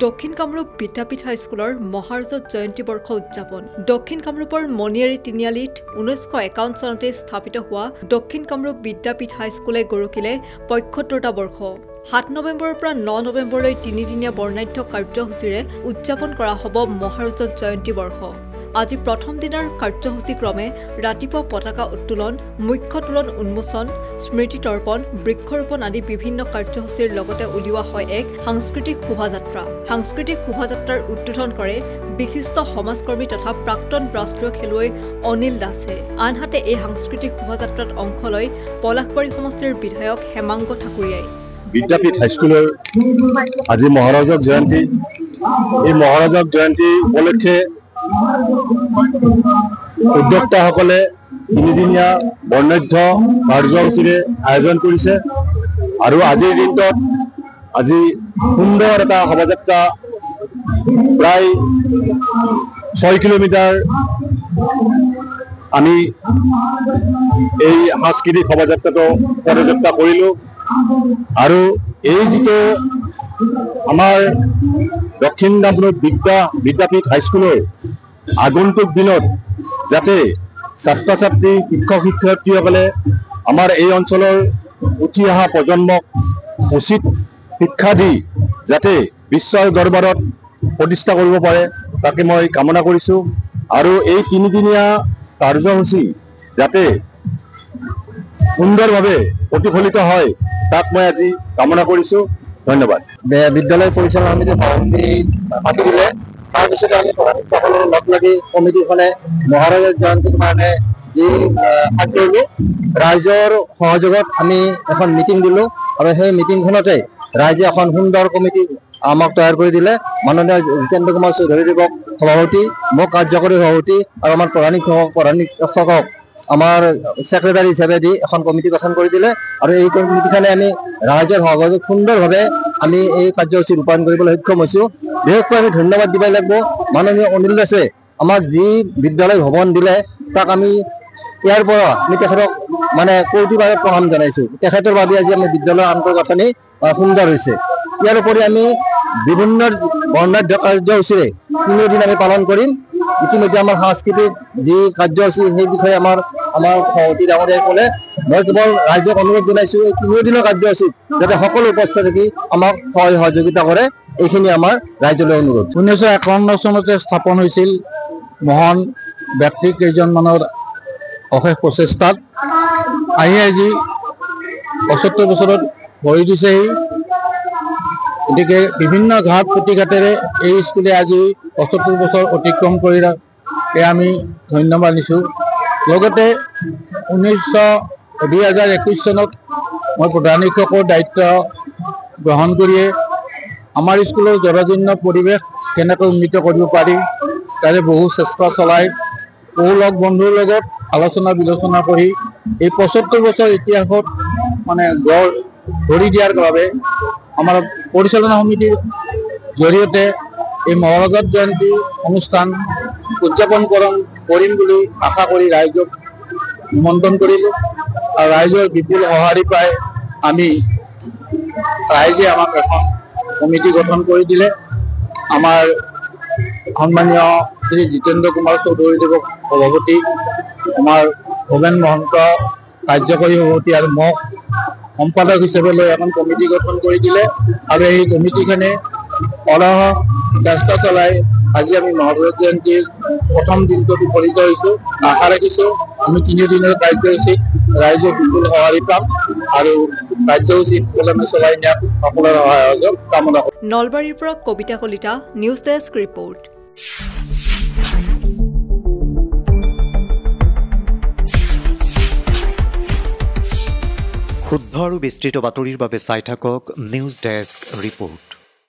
দক্ষিণ কামৰূপ বিদ্যাপীঠ হাইস্কুলৰ মহাৰাজত জয়ন্তী বৰ্ষ উদযাপন দক্ষিণ কামৰূপৰ মণিয়াৰী তিনিআলিত 1951 চনতে স্থাপিত হোৱা দক্ষিণ কামৰূপ বিদ্যাপীঠ হাইস্কুলে গঢ়কিলে 75টা বৰ্ষ 7 নৱেম্বৰৰ পৰা 9 নৱেম্বৰলৈ 3 দিনীয়া বৰ্ণাঢ্য কাৰ্যসূচীৰে উদযাপন কৰা হ'ব মহাৰাজত জয়ন্তী বৰ্ষ আজি প্ৰথম দিনৰ কাৰ্যসূচী ক্ৰমে ৰাতিপুৱা পতাকা উত্তোলন মুখ্য তোলন উন্মোচন স্মৃতি তৰ্পণ বৃক্ষৰোপণ আদি বিভিন্ন কাৰ্যসূচীৰ লগতে উলিওৱা হয় এক সাংস্কৃতিক শোভাযাত্ৰাৰ উদ্বোধন কৰে বিশিষ্ট সমাজকৰ্মী তথা প্ৰাক্তন ৰাষ্ট্ৰীয় খেলুৱৈ অনিল দাসে আনহাতে এই সাংস্কৃতিক শোভাযাত্ৰাত অংশ লৈ পলাশবাৰী সমষ্টিৰ বিধায়ক হেমাংগ ঠাকুৰীয়াই বিদ্যাপীঠ হাইস্কুলৰ আজি মহাৰাজক জয়ন্তী এই মহাৰাজক জয়ন্তী উপলক্ষে উদ্যোক্তাসকলে 3 দিনীয়া বৰ্ণাঢ্য কাৰ্যসূচীৰে আয়োজন কৰিছে আৰু আজিৰ দিনটোত আজি সুন্দৰ এটা শোভাযাত্ৰা প্ৰায় 6 কিলোমিটাৰ আমি এই সাংস্কৃতিক শোভাযাত্ৰাটো পদযাত্ৰা কৰিলোঁ আৰু এই যিটো আমাৰ দক্ষিণ কামৰূপ বিদ্যাপীঠ হাইস্কুলৰ আগন্তুক দিনত যাতে ছাত্ৰ ছাত্ৰী শিক্ষক শিক্ষয়িত্ৰীসকলে আমাৰ এই অঞ্চলৰ উঠি অহা প্ৰজন্মক উচিত শিক্ষা দি যাতে বিশ্বৰ দৰবাৰত প্ৰতিষ্ঠা কৰিব পাৰে তাকে মই কামনা কৰিছোঁ আৰু এই 3 দিনীয়া কাৰ্যসূচী যাতে সুন্দৰভাৱে প্ৰতিফলিত হয় তাক মই আজি কামনা কৰিছোঁ ধন্যবাদ বিদ্যালয় পৰিচালনা সমিতি সভাপতি পাতি দিলে তাৰপিছতে আমি সকলো লগ লাগি কমিটিখনে মহাৰাজৰ জয়ন্তীৰ কাৰণে যি হাত কৰিলোঁ ৰাইজৰ সহযোগত আমি এখন মিটিং দিলোঁ আৰু সেই মিটিংখনতে ৰাইজে এখন সুন্দৰ কমিটি আমাক তৈয়াৰ কৰি দিলে মাননীয় জিতেন্দ্ৰ কুমাৰ চৌধুৰীদেৱক সভাপতি মোক কাৰ্যকৰী সভাপতি আৰু আমাৰ প্ৰধান শিক্ষকক আমাৰ সেক্ৰেটাৰী হিচাপে দি এখন কমিটি গঠন কৰি দিলে আৰু এই কমিটিখনে আমি ৰাইজৰ সহযোগ সুন্দৰভাৱে আমি এই কাৰ্যসূচী ৰূপায়ণ কৰিবলৈ সক্ষম হৈছোঁ বিশেষকৈ আমি ধন্যবাদ দিব লাগিব মাননীয় অনিল দাসে আমাক যি বিদ্যালয় ভৱন দিলে তাক আমি ইয়াৰ পৰা আমি তেখেতক মানে কৌটিবাৰে প্ৰণাম জনাইছোঁ তেখেতৰ বাবে আজি আমি বিদ্যালয়ৰ আন্তঃগাঁথনি সুন্দৰ হৈছে ইয়াৰ উপৰি আমি বিভিন্ন বৰ্ণাঢ্য কাৰ্যসূচীৰে 3 দিন আমি পালন কৰিম ইতিমধ্যে আমাৰ সাংস্কৃতিক যি কাৰ্যসূচী সেই বিষয়ে আমাৰ সভাপতি ডাঙৰীয়াই ক'লে মই কেৱল ৰাইজক অনুৰোধ জনাইছোঁ এই 3 দিনৰ কাৰ্যসূচীত যাতে সকলো উপস্থিত থাকি আমাক সহযোগিতা কৰে এইখিনি আমাৰ ৰাইজলৈ অনুৰোধ 1951 চনতে স্থাপন হৈছিল মহান ব্যক্তি কেইজনমানৰ অশেষ প্ৰচেষ্টাত আজি 75 বছৰত ভৰি দিছেহি গতিকে বিভিন্ন ঘাট প্ৰতিঘাটেৰে এই স্কুলে আজি 75 বছৰ অতিক্ৰম কৰি আমি ধন্যবাদ দিছোঁ লগতে 2021 চনত মই প্ৰধান শিক্ষকৰ দায়িত্ব গ্ৰহণ কৰিয়ে আমাৰ স্কুলৰ জৰাজীৰ্ণ পৰিৱেশ কেনেকৈ উন্নীত কৰিব পাৰি তাৰে বহু চেষ্টা চলাই বহু লগ বন্ধুৰ লগত আলোচনা বিলোচনা কৰি এই 75 বছৰ ইতিহাসত মানে গঢ় ধৰি দিয়াৰ বাবে আমাৰ পৰিচালনা সমিতিৰ জৰিয়তে এই মহাৰাজত জয়ন্তী অনুষ্ঠান উদযাপন কৰিম বুলি আশা কৰি ৰাইজক নিমন্ত্ৰণ কৰিলোঁ আৰু ৰাইজৰ বিপুল সঁহাৰি পাই আমি ৰাইজে আমাক এখন কমিটি গঠন কৰি দিলে আমাৰ সন্মানীয় শ্ৰী জিতেন্দ্ৰ কুমাৰ চৌধুৰীদেৱক সভাপতি আমাৰ ভৱেন মহন্ত কাৰ্যকৰী সভাপতি আৰু মোক সম্পাদক হিচাপে লৈ এখন কমিটি গঠন কৰি দিলে আৰু এই কমিটিখনে অহৰহ চেষ্টা চলাই আজি আমি মহাৰাজত জয়ন্তীৰ প্ৰথম দিনটোত উপনীত হৈছোঁ আশা ৰাখিছোঁ আমি 3 দিনৰ কাৰ্যসূচীত ৰাইজৰ বিপুল সঁহাৰি পাম আৰু কাৰ্যসূচী সুকলমে চলাই নিয়াত সকলোৰে সহযোগ কামনা কৰোঁ নলবাৰীৰ পৰা কবিতা কলিতা নিউজ ডেস্ক ৰিপৰ্ট শুদ্ধ আৰু বিস্তৃত বাতৰিৰ বাবে চাই থাকক নিউজ ডেস্ক ৰিপৰ্ট।